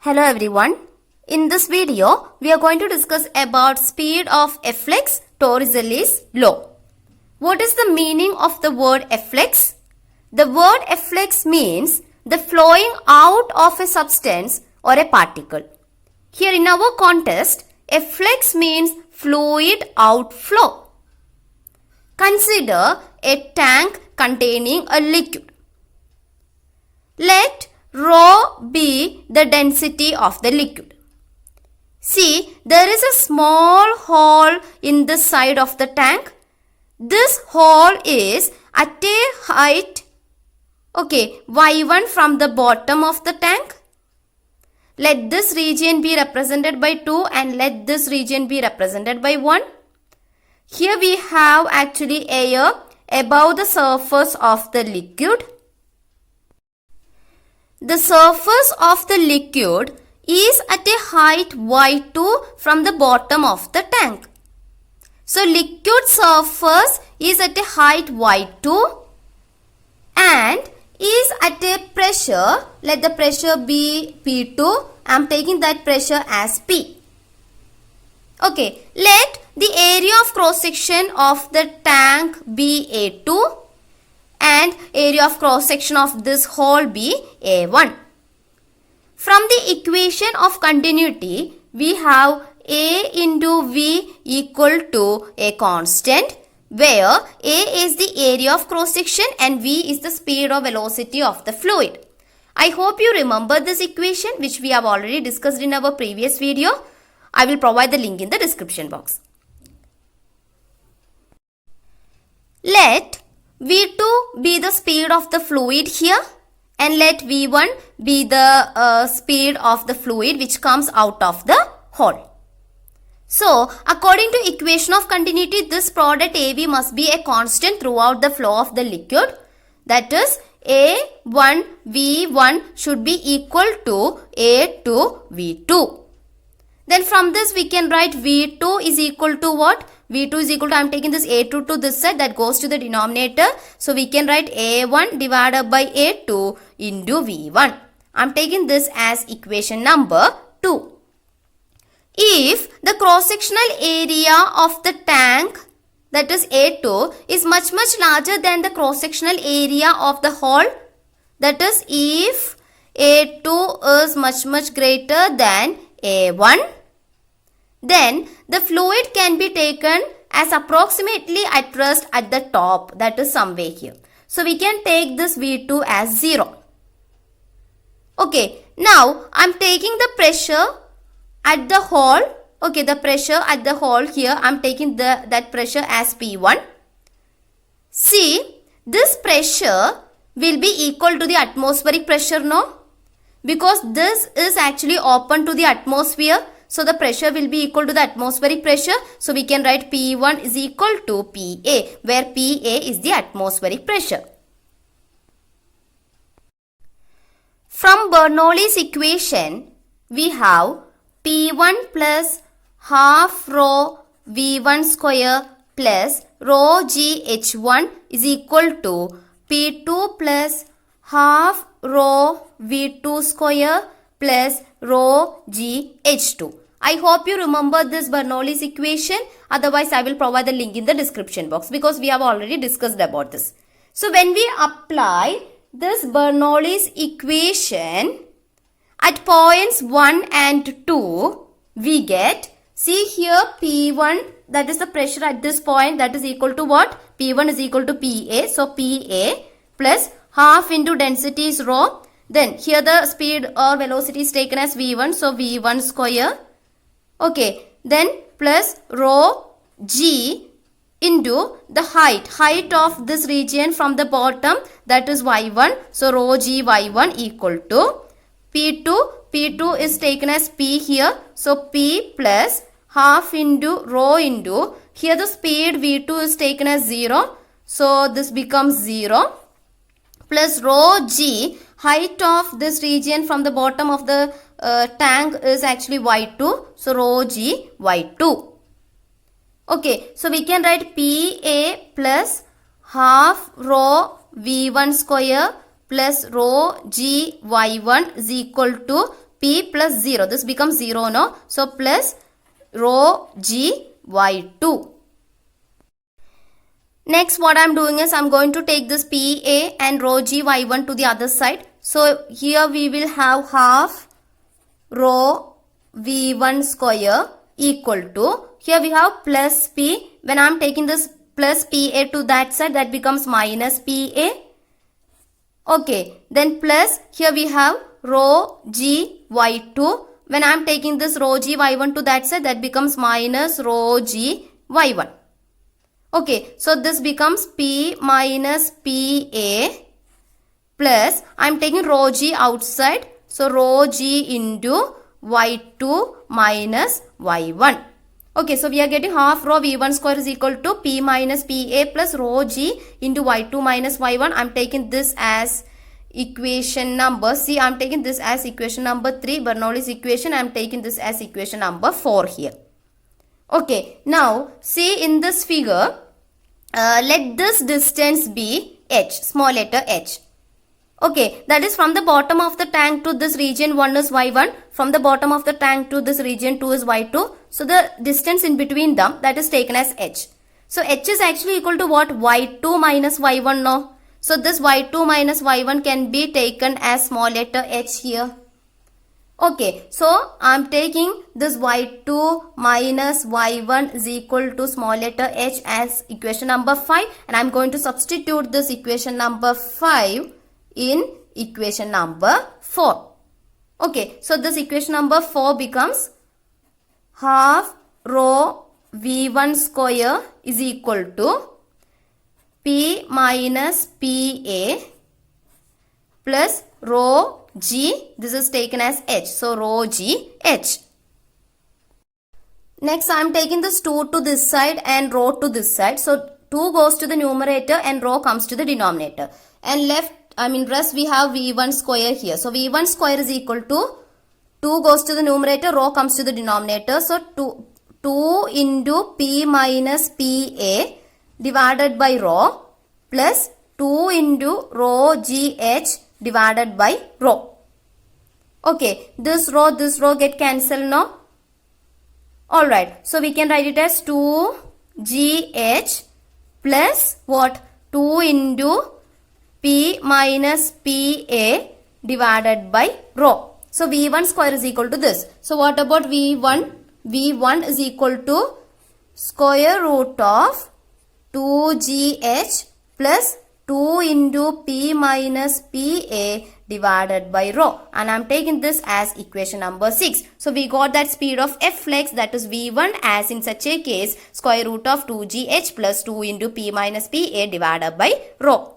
Hello everyone. In this video, we are going to discuss about speed of efflux, Torricelli's law. What is the meaning of the word efflux? The word efflux means the flowing out of a substance or a particle. Here in our context, efflux means fluid outflow. Consider a tank containing a liquid. Let rho be the density of the liquid. See, there is a small hole in the side of the tank. This hole is at a height, y1 from the bottom of the tank. Let this region be represented by 2 and let this region be represented by 1. Here we have actually air above the surface of the liquid. The surface of the liquid is at a height y2 from the bottom of the tank. So liquid surface is at a height y2 and is at a pressure, let the pressure be P2. I am taking that pressure as P. Okay, let the area of cross section of the tank be A2 and area of cross section of this hole be A1. From the equation of continuity, we have A into V equal to a constant where A is the area of cross section and V is the speed or velocity of the fluid. I hope you remember this equation which we have already discussed in our previous video. I will provide the link in the description box. Let V2 be the speed of the fluid here and let V1 be the speed of the fluid which comes out of the hole. So, according to equation of continuity, this product AV must be a constant throughout the flow of the liquid. That is, A1 V1 should be equal to A2 V2. Then from this we can write V2 is equal to what? V2 is equal to, I am taking this A2 to this side, that goes to the denominator. So we can write A1 divided by A2 into V1. I am taking this as equation number 2. If the cross-sectional area of the tank, that is A2, is much larger than the cross-sectional area of the hole, that is if A2 is much greater than A1, then the fluid can be taken as approximately at rest at the top, that is somewhere here. So we can take this V2 as 0. Okay, now I am taking the pressure at the hole. Okay, the pressure at the hole here, I am taking that pressure as P1. See, this pressure will be equal to the atmospheric pressure, no? Because this is actually open to the atmosphere. So the pressure will be equal to the atmospheric pressure. So we can write P1 is equal to PA, where PA is the atmospheric pressure. From Bernoulli's equation, we have P1 plus half rho V1 square plus rho G H1 is equal to P2 plus half rho V2 square plus rho G H2. I hope you remember this Bernoulli's equation. Otherwise, I will provide the link in the description box because we have already discussed about this. So, when we apply this Bernoulli's equation at points 1 and 2, we get, see here P1, that is the pressure at this point, that is equal to what? P1 is equal to PA. So, PA plus half into density is rho. Then here the speed or velocity is taken as V1. So V1 square. Okay. Then plus rho G into the height of this region from the bottom, that is Y1. So rho G Y1 equal to P2. P2 is taken as P here. So P plus half into rho into, here the speed V2 is taken as 0. So this becomes 0 plus rho G, height of this region from the bottom of the tank is actually Y2. So rho G Y2. Okay, so we can write PA plus half rho V1 square plus rho G Y1 is equal to P plus 0. This becomes 0, no? So plus rho G Y2. Next, what I am doing is I am going to take this PA and rho G Y1 to the other side. So here we will have half rho V1 square equal to, here we have plus P. When I am taking this plus PA to that side, that becomes minus PA. Okay, then plus, here we have rho G Y2. When I am taking this rho G Y1 to that side, that becomes minus rho G Y1. Okay, so this becomes P minus PA plus, I am taking rho G outside. So rho G into Y2 minus Y1. Okay, so we are getting half rho V1 square is equal to P minus PA plus rho G into Y2 minus Y1. I am taking this as equation number, see, I am taking this as equation number 3, Bernoulli's equation. I am taking this as equation number 4 here. Okay, now see in this figure, let this distance be h, small letter h. Okay, that is from the bottom of the tank to this region 1 is y1, from the bottom of the tank to this region 2 is y2. So the distance in between them, that is taken as h. So h is actually equal to what? Y2 minus y1, no? So this y2 minus y1 can be taken as small letter h here. Okay, so I am taking this y2 minus y1 is equal to small letter h as equation number 5, and I am going to substitute this equation number 5 in equation number 4. Okay, so this equation number 4 becomes half rho V1 square is equal to P minus PA plus rho G, this is taken as H, so rho G H. Next I am taking this 2 to this side and rho to this side. So 2 goes to the numerator and rho comes to the denominator. And rest we have V1 square here. So V1 square is equal to 2 goes to the numerator, rho comes to the denominator. So 2 into P minus PA divided by rho plus 2 into rho GH divided by rho. Okay, this row get cancelled now. Alright, so we can write it as 2GH plus what? 2 into P minus PA divided by rho. So V1 square is equal to this. So what about V1? V1 is equal to square root of 2GH plus 2 into P minus PA divided by rho, and I am taking this as equation number 6. So we got that speed of efflux, that is V1, as in such a case square root of 2GH plus 2 into P minus PA divided by rho.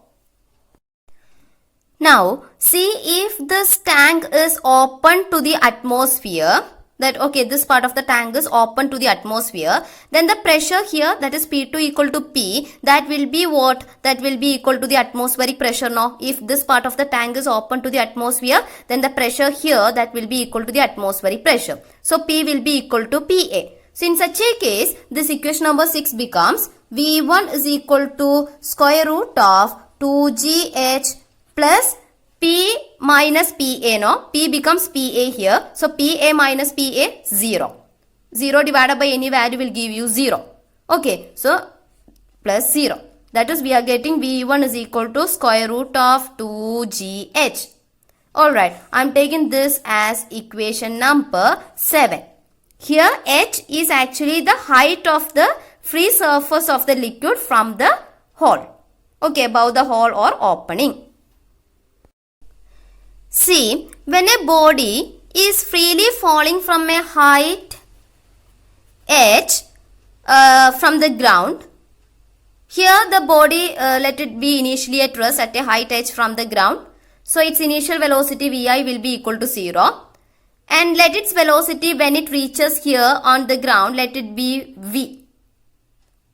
Now see, if this tank is open to the atmosphere, that okay, this part of the tank is open to the atmosphere, then the pressure here, that is P2 equal to P, that will be what? That will be equal to the atmospheric pressure now. If this part of the tank is open to the atmosphere, then the pressure here, that will be equal to the atmospheric pressure. So P will be equal to PA. So in such a case, this equation number 6 becomes V1 is equal to square root of 2GH plus P minus PA, no? P becomes PA here. So PA minus PA, 0. 0 divided by any value will give you 0. Okay, so plus 0. That is, we are getting V1 is equal to square root of 2GH. Alright, I am taking this as equation number 7. Here H is actually the height of the free surface of the liquid from the hole. Okay, above the hole or opening. See, when a body is freely falling from a height h from the ground, here the body, let it be initially at rest at a height h from the ground. So its initial velocity Vi will be equal to 0. And let its velocity when it reaches here on the ground, let it be V.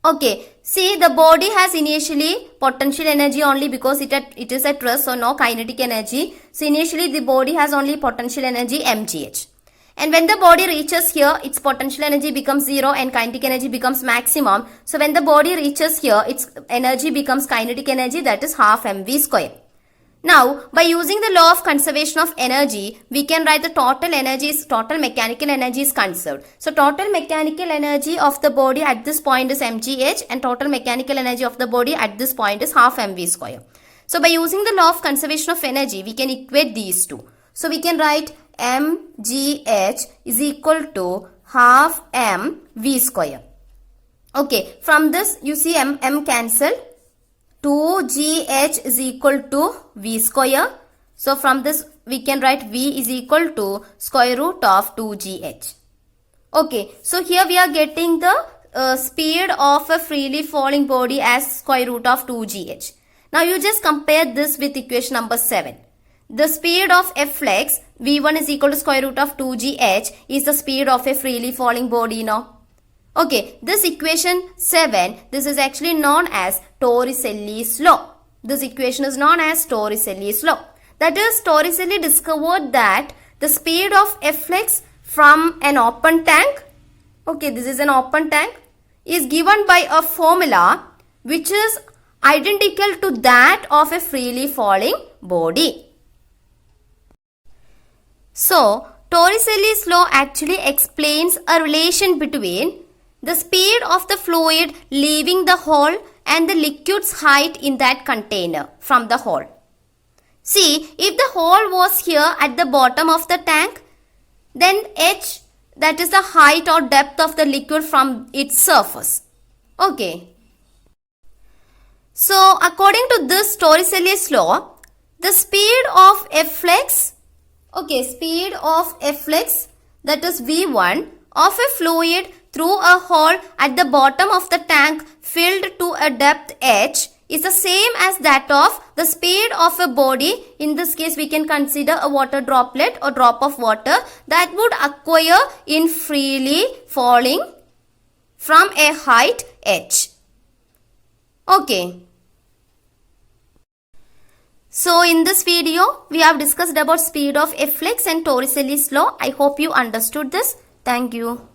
Okay, see, the body has initially potential energy only because it is at rest, so no kinetic energy. So initially the body has only potential energy mgh. And when the body reaches here, its potential energy becomes 0 and kinetic energy becomes maximum. So when the body reaches here, its energy becomes kinetic energy, that is half mv square. Now, by using the law of conservation of energy, we can write the total mechanical energy is conserved. So, total mechanical energy of the body at this point is mgh and total mechanical energy of the body at this point is half mv square. So, by using the law of conservation of energy, we can equate these two. So, we can write mgh is equal to half mv square. Okay, from this you see m cancel. 2gh is equal to v square. So from this we can write v is equal to square root of 2gh. Okay, so here we are getting the speed of a freely falling body as square root of 2gh. Now you just compare this with equation number 7. The speed of efflux v1 is equal to square root of 2gh is the speed of a freely falling body now. Okay, this equation 7, this is actually known as Torricelli's law. This equation is known as Torricelli's law. That is, Torricelli discovered that the speed of efflux from an open tank, okay, this is an open tank, is given by a formula which is identical to that of a freely falling body. So, Torricelli's law actually explains a relation between the speed of the fluid leaving the hole and the liquid's height in that container from the hole. See, if the hole was here at the bottom of the tank, then h, that is the height or depth of the liquid from its surface. Okay. So, according to this Torricelli's law, the speed of efflux, speed of efflux, that is V1 of a fluid through a hole at the bottom of the tank filled to a depth h is the same as that of the speed of a body. In this case, we can consider a water droplet or drop of water that would acquire in freely falling from a height h. Okay. So, in this video, we have discussed about speed of efflux and Torricelli's law. I hope you understood this. Thank you.